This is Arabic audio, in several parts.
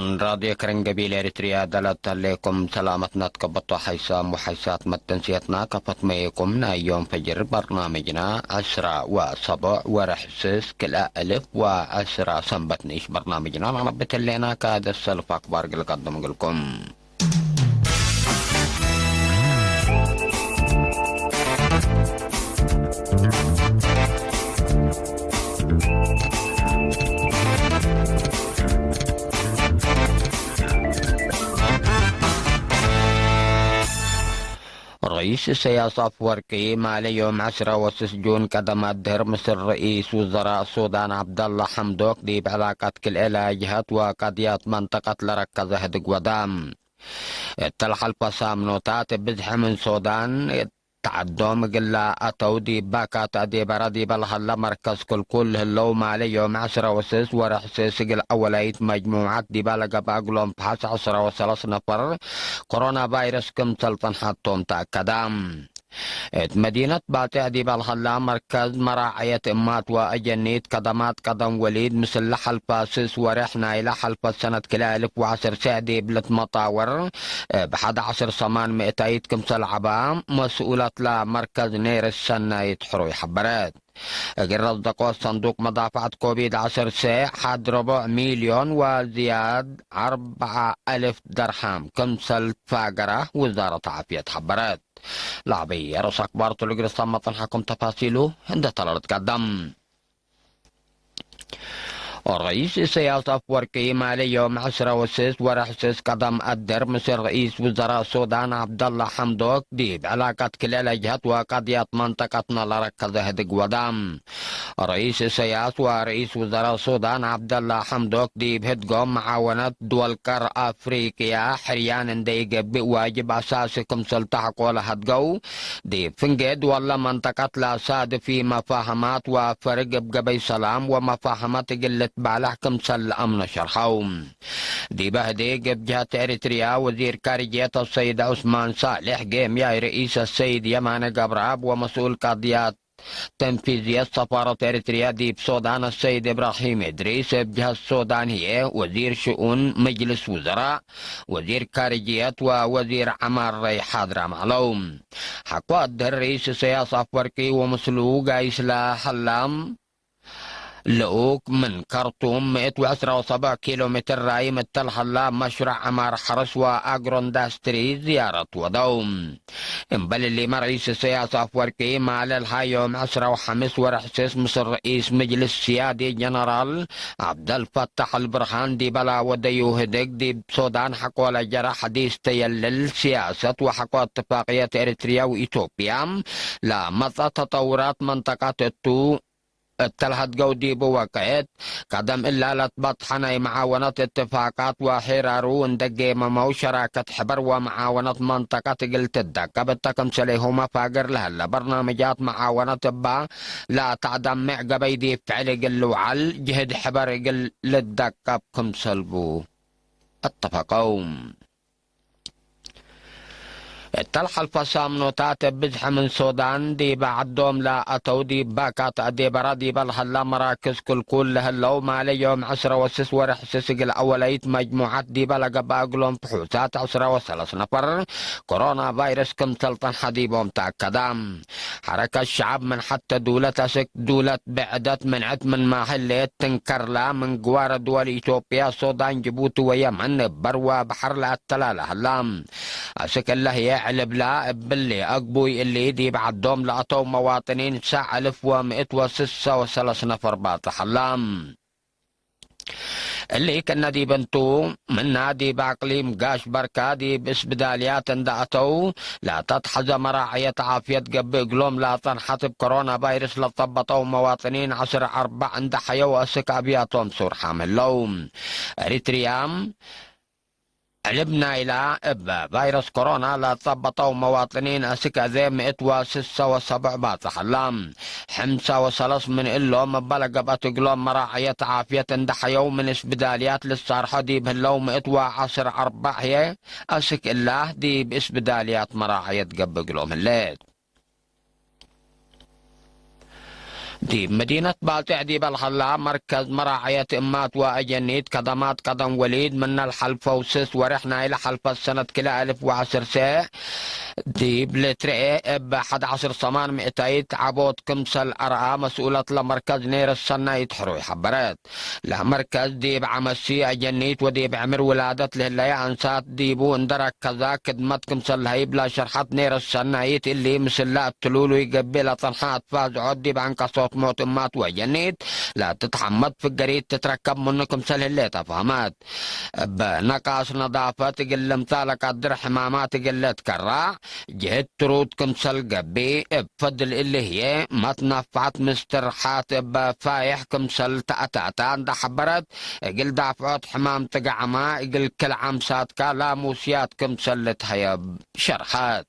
من راضي كرنجبيل إريتريا دلت عليكم سلامتنا تكبطوا حيسام وحيسات متنسيتنا كفطميكم نا يوم فجر برنامجنا 10 و7 ورحسس كلا ألف و10 سنبتنيش برنامجنا نربط اللينا كاد السلف أكبر قدم لكم. رئيس السياسة أفورقي مالي يوم 10 جون قدم الدهر مصر رئيس وزراء السودان عبد الله حمدوك دي بعلاقة كل الجهات وقضيات منطقة لركز هدق ودام التلح البسام نوتات بزح من سودان تعدوم قلا أتو دي باكات دي بردي بالهلا مركز كل هلو مالي يوم 10 ورحسيس قل أوليت مجموعات دي بالغا باقلوم بحاس 10 نفر كورونا فيروس كم سلطن حطوم تأكدام مدينة باتع دي بالهلا مركز مراعية إمات وأجنيت قدمات قدم وليد مثل لحل فاسس ورحنا إلى حلفة سنة كلا 1010 سعدي بلت مطاور بحد 10 صمان مئتايت كمسل عبام مسؤولة لا مركز نير السنة يتحروا يحبرات قرر دقوا صندوق مدافعة كوفيد 10 حد 4 مليون وزياد 4000 درهم كمسل فاقرة وزارة عافية حبرات لعبي رأس أكبر تلقي الصمة تنحكم تفاصيله عند طلرت قدم الرئيس السياسة أفورقي مالي يوم 10 ورحسس قدم الدر مصر رئيس وزراء السودان عبد الله حمدوك ديب علاقة كلا الجهات وقضية منطقتنا لركز هدق ودام رئيس السياسة ورئيس وزراء السودان عبد الله حمدوك ديب هدقهم معاونة دول كر أفريقيا حريان ديق بواجب أساسكم سلطحق ولا هدقو ديب فنجد ولا منطقة لا ساد في مفاهمات وفرق بقبي سلام ومفاهمات قلة بعلحكم سل أمن شرحوم دي بهدي جهة إريتريا وزير خارجية السيد عثمان صالح قيم يا رئيس السيد يمان قبراب ومسؤول قضيات تنفيذية سفارة إريتريا دي بسودان السيد إبراهيم إدريس بجهة السودانية وزير شؤون مجلس وزراء وزير خارجية ووزير عمار ري حاضر معلوم حقوق الرئيس السياسة أفورقي ومسلوق إصلاح اللام لقوك من كرتوم 117 كيلومتر راي مثل هلا مشروع عمار حرس وأجرون داستري زيارة ودوم امبل اللي رئيس السياسة أفورقي مع الهاي يوم 10 ورحسس مصر رئيس مجلس سيادي جنرال عبد الفتاح البرهان دي بلا وديو هدك دي بسودان حقوا لجرى حديث تيلل سياسة وحقوا اتفاقية إريتريا وإثيوبيا لمضى تطورات منطقة التو التلهت جودي بوقعت قدم إلا لتبطحنا معاونة اتفاقات وحرارو اندقي ممو شراكة حبر ومعاونة منطقة قلت الدكة بالتكم سليهما فاقر لهلا برنامجات معاونة با لا تعدم معقبي دي فعل قلو عل جهد حبر قل للدكة بكم سلبو اتفقوم التلح الفسام نوتات بزح من سودان دي بعدهم لا أتو دي باكات دي برادي بالهلا مراكز كل هلو مالي يوم 10 ورحسس الأوليت مجموعات دي بلغ باقلهم بحوثات 10 نفر كورونا فيروس كم سلطن حديبهم تأكدام حركة الشعب من حتى دولة أسك دولة بعدت منعت من محلات تنكر لا من جوار دول إثيوبيا السودان جيبوتي ويمن بروا بحر لا التلالة هلام أسك الله هي علب لا باللي أقبوي اللي دي بعدهم لأطو مواطنين 9106 نفر باطح اللام اللي كنا دي بنتو من نادي باقليم قاش بركة دي بإسبداليات اندأتو لا تتحز مراعية عافية قبي قلوم لا تنحطب كورونا فيروس لطبطو مواطنين 10/4 عند حيو أسك أبياتهم سور حامل لوم أريتريام علبنا إلى فيروس كورونا لا تثبطوا مواطنين أسك ذي 106 باطح اللام 5 من إلهم بلغ باتقلوم مراعية عافية دحيو من إسبداليات للصارحة دي بهلو 110/4 هي أسك الله دي بإسبداليات مراعية قبقلوم الليل دي مدينة بالطع دي بالخلا مركز مراعية إمات وأجنيد كدمات قدم وليد من الحلفة وسس ورحنا إلى حلفة السنة كلا 1010 ساعة دي بلترئي ب 11 صمان مئتايت عبود كمسل أرعى مسؤولة لمركز نير السنة يتحرو حبرات لمركز دي بعمسي أجنيت ودي بعمر ولادة لهلايا أنسات ديبو اندرك كذا كدمت كمسل هاي بلا شرحات نير السنة يت اللي مثل لا التلولو يقبل طنحات فاز عدي بعنك صوت موت امات وجنيت لا تتحمد في الجريد تتركب منكم سل اللي تفهمات بنقاش نظافة تقل مثالك الدر حمامات تقل تكرع جهد ترودكم سل قبي بفضل اللي هي ما تنفعت مسترحات بفايحكم سل تأتاتان دا حبرت قل دافعات حمام تقعما قل كل عام ساتكا لا موسياتكم سلت هيا شرحات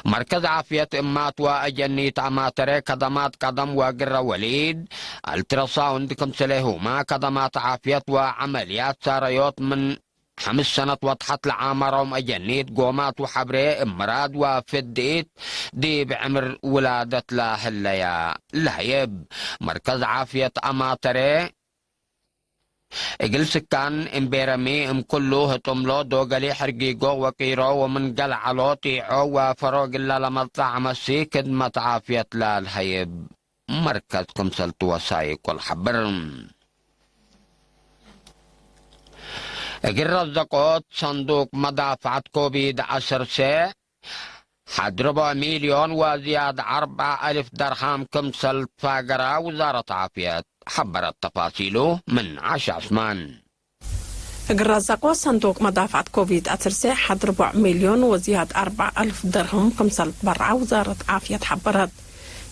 مركز عافية إمات وأجنيت أماتري كدمات قدم وقر وليد التراساوند كمسلهما كدمات عافية وعمليات ساريوت من 5 سنة وضحت لعامرهم أجنيت قومات وحبري إمراد وفديت دي بعمر ولادة لاهليا لهيب مركز عافية أماتري اجل سكان امبيرمي ام كله تملو دوغلي حرقيقو وقيرو ومن قل علو طيعو وفرو قلا لما طعمسي كدمة عافية لالهيب مركز كمسلت وسايق والحبر اجل رزقوت صندوق مدافعة كوفيد 10 ساعة حد 4 مليون وزيادة 4,000 درهم كمسلت فاقرة وزارة عافية حبرت تفاصيله من عشا عثمان. الرزاق صندوق مدافعة كوفيد 19 حد 4 مليون وزيادة 4,000 درهم كمسلت برعا وزارة عافية حبرت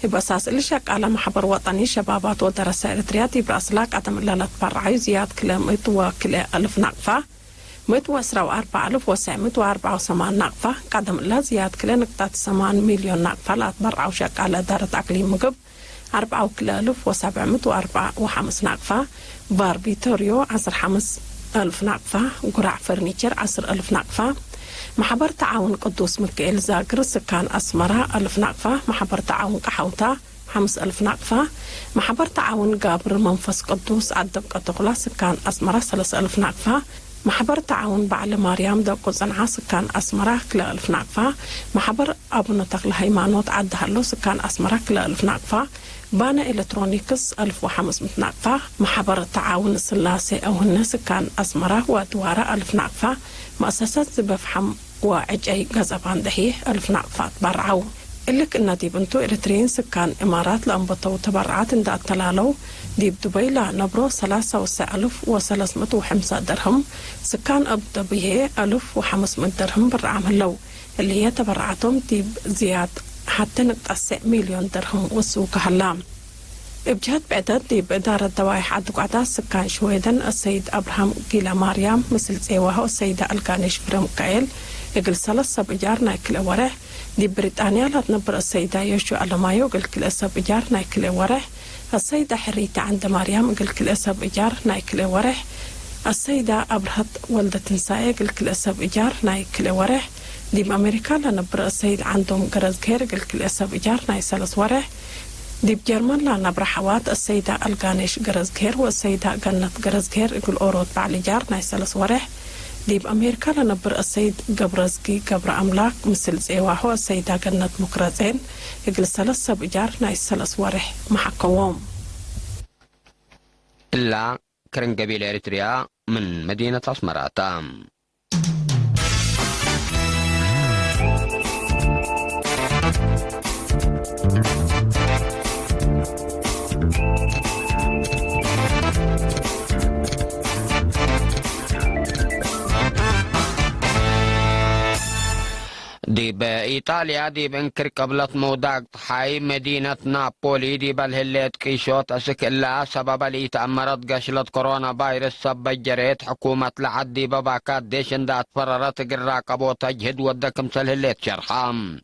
بأساس الشك على محبر وطني شبابات ودراسة إريترياتي برأسلاك عدم اللالة برعا زيادة كلامت وكلا 1000 نقفة 174,984 نقفة قدم الله زيادة كلا نقطة 8 مليون نقفة لا تبرع وشك على دارة أقليم مقب 4,704 نقفة بار فيتوريو 15,000 نقفة قرع فرنيتشر 10,000 نقفة محبر تعاون قدوس مكيل زاقر سكان أسمرة 1,000 نقفة محبر تعاون قحوتا 5,000 نقفة محبر تعاون قابر منفس قدوس عدب قطغلا سكان أسمرة 3,000 نقفة محبر تعاون بعل مريم دوكو زنعا سكان أسمرة 1,000 نقفة محبر أبو نتغل هيمانوت عد هلو سكان أسمرة 1,000 نقفة بانا إلكترونيكس 1,500 نقفة محبر تعاون السلاسي أو هن سكان أسمرة ودوارة 1,000 نقفة مؤسسات زبفحم وعجي غزبان دهيه 1,000 نقفة تبرعو إلك إن دي بنتو إريتريين سكان إمارات لأنبطو تبرعات إن دا التلالو دي بدبي لا نبرو 3,305 درهم سكان أبو دبيه 1,500 درهم برعام هلو اللي هي تبرعاتهم دي زياد حتى نقطع مليون درهم والسوق هلام بجهة بعدد دي بإدارة دوائح عدو قعدات سكان شويدن السيد أبراهام قيلة مريم مثل زيوها والسيدة القانيش فرمكايل يقل 3 سبجار نايكل وره دي بريطانيا لا تنبر السيدة يشو ألمايو قل كل سبجار نايكل وره السيدة حريتة عند مريم قل كل سبجار نايكل وره السيدة أبرهت ولدة نسايا قل كل سبجار نايكل وره دي بأمريكا لنبر السيد عندهم قرز كير قل كل سبجار ناي سلس وره دي بجرمان لا نبر حوات السيدة القانيش قرز كير والسيدة قنت قرز كير يقول أورود بعلجار ناي سلس وره دي بأمريكا لنبر السيد قبرزكي قبر أملاك مثل زيواهو السيدة قنت مكرزين يقول 3 سبجار ناي سلس وره محكوهم إلا كرن قبيلة إريتريا من مدينة أسمرة دي بإيطاليا دي بنكر قبلت موداق حي مدينة نابولي دي بالهليت كيشوت أسك إلا سبب لي تأمرت قشلة كورونا فيروس سبجريت حكومة لعدي بباكات ديشن دات فررت قراقبو تجهد ودكم سلهليت شرحام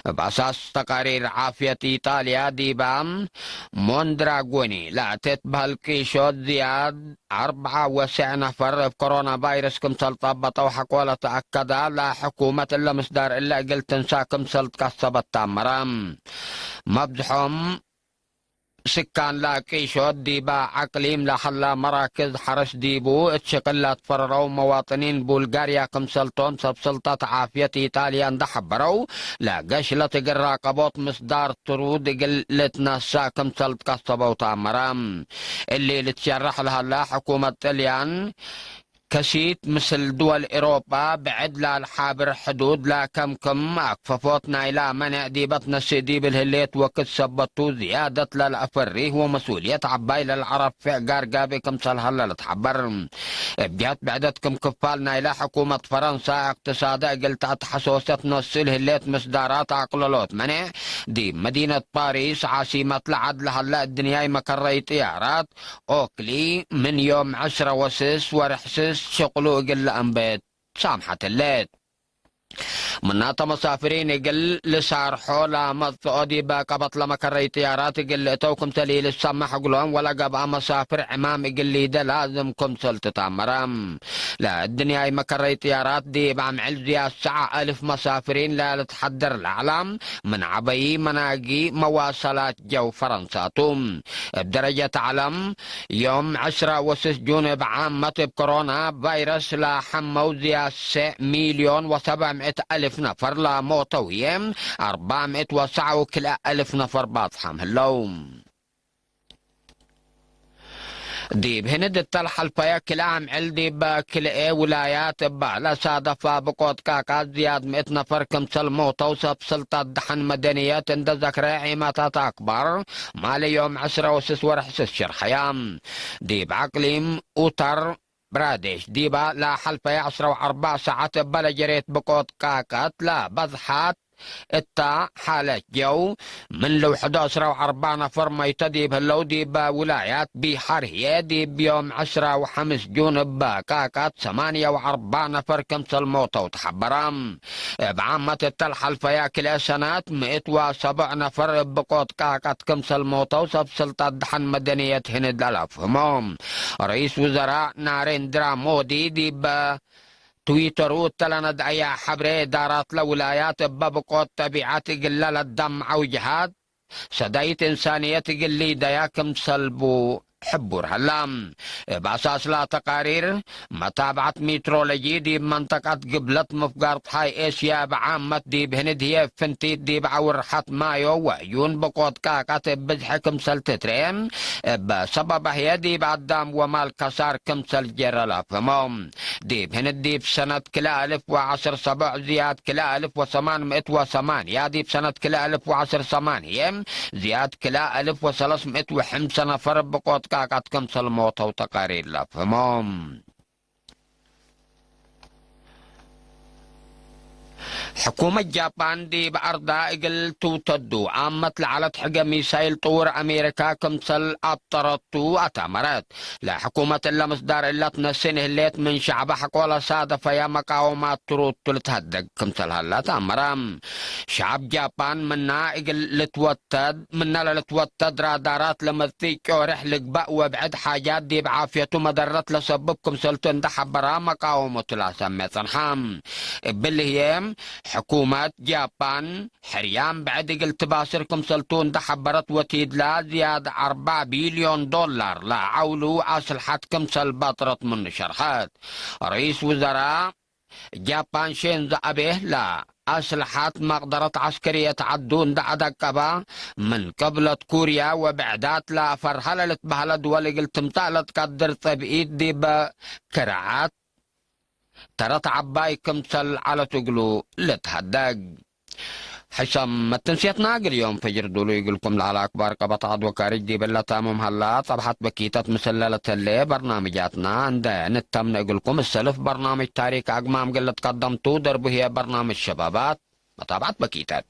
بأساس تقارير عافية إيطاليا دي بام موندراغوني لا تتبه الكيشوت زياد 94 نفر في كورونا فيروس كم سلطبط وحكوالة تأكد لا حكومة إلا مصدر إلا قلت نساكم سلط كسبت تامرام مبدحهم سكان لا كيشوت ديبا عقليم لحلا مراكز حرس ديبو اتشقلات فررو مواطنين بلغاريا كم سلطون سب سلطة عافية إيطاليا اندحبرو لا قشلة قراقبوت مصدار ترود قلت ناسا كم سلط قصبو تامرام اللي لتشرح لها لا حكومة طليان كشيت مثل دول إوروبا بعد لا الحابر حدود لا كم أكففوتنا إلى منع ديبتنا السيدي بالهليت وقت سبتو زيادة للأفري هو مسؤولية عبايل العرب في قارقابي كم سلهلا تحبر بجات بعدتكم كفالنا إلى حكومة فرنسا اقتصادة قلت حسوسة نص الهليت مصدارات عقلولوت منع دي مدينة باريس عاصمة العدل هلا الدنيا مكري طيارات أوكلي من يوم 10 وسس ورحسس شغلو قل أنبيت سامحة الليت مناطة مسافرين يقل لسار حول مضطودي باقبط لما كري طيارات يقل توكم تليل السمح قلهم ولا قبع مسافر عمام يقل لي ده لازم كم سلطة تامرام لا الدنيا ما كري طيارات دي بعم علزيا الساعة 1000 مسافرين لا تحضر العالم من عبي مناقي مواصلات جو فرنساتهم بدرجة علم يوم 10 وسس جون بعامة بكورونا فيروس لا حمو زيا 1,700,000 نفر لا موتوية 409,000 نفر باطحم اللوم ديب هند الطلحة الفيا كلا عم علدي بكلا ولايات لا صادفة بقوت كاكا زياد 100 نفر كمسل موتا وسب سلطة دحن مدنيات اند ذكرى عيماتات أكبر مالي يوم 10 وسس ورحسس شرحيام ديب عقليم أوتر براديش ديبا لا حلفة 10 و4 ساعات بلا جريت بقوت كاكات لا بضحات التا حالة جو من لو 11 و4 نفر ما يتدي بهاللو دي بولايات بحر هي دي بيوم 10 و5 جون بكاكات 8 و4 نفر كمسل موتا وتحبرام بعامة التلحة الفياكل سنات 107 نفر بقوت كاكات كمسل موتا وسب سلطة دحن مدنية هند الافهمهم رئيس وزراء ناريندرا مودي دي تويتر وتلند أي حبري دارات لولايات ببقوت تبعات قلال الدم عوجهات سدايت إنسانية قلي دياكم سلبو حبور هلام بأساس لا تقارير متابعة مترولوجي دي بمنطقة قبلت مفقارة هاي إسيا بعامة دي بهند هي فنتيت دي بعور حت مايو وعيون بقوت كاكات بزحكم سلتترين بسبب هي دي بعدام ومال كسار كمسل جرلا فموم دي بهند دي بسنة كلا 1010 سبع زياد كلا 1808 دي بسنة كلا 1018 زياد كلا 1305 نفر بقوت كاكات كمسل موتا وتقارير لا فموم حكومة جابان دي بأرضا إقل توتدو عامة لعلت حقا ميسايل طور أمريكا كمسل أبطرتو أتامرت لا حكومة إلا مصدار إلا تنسينه الليت من شعب حقولا سادة فيا مقاومات تروت تلتهدق كمسل هلا تامرام شعب جابان منا إقل لتوتد منا لتوتد رادارات لمثيك ورحلق بأ وبعد حاجات دي بعافيته مدرت لسببكم سلطن دحبرا مقاومة لا سميت انحام بالهيام حكومة جابان حريان بعد قلت باسركم سلطون دحبرت وتيد لا زيادة 4 بليون دولار لا عولو أسلحتكم سلبطرت من شرحات رئيس وزراء جابان شينزو أبيه لا أسلحات مقدرة عسكرية تعدون دعدكبا من قبلة كوريا وبعدات لا فرحلت بهلد ولقلت متالت قدر طبيعيد دي بكرعات ترى عباي كمسل على تقلو لتهدق حسام ما تنسيت ناقل اليوم فجر دولو يقولكم على أكبر قبطات وكارج دي بلا تامم هلا طبحت بكيتة مسللة اللي برنامجاتنا عند نتم نقولكم السلف برنامج تاريخ أقمام قلت قدمتو دربه هي برنامج شبابات متابعت بكيتات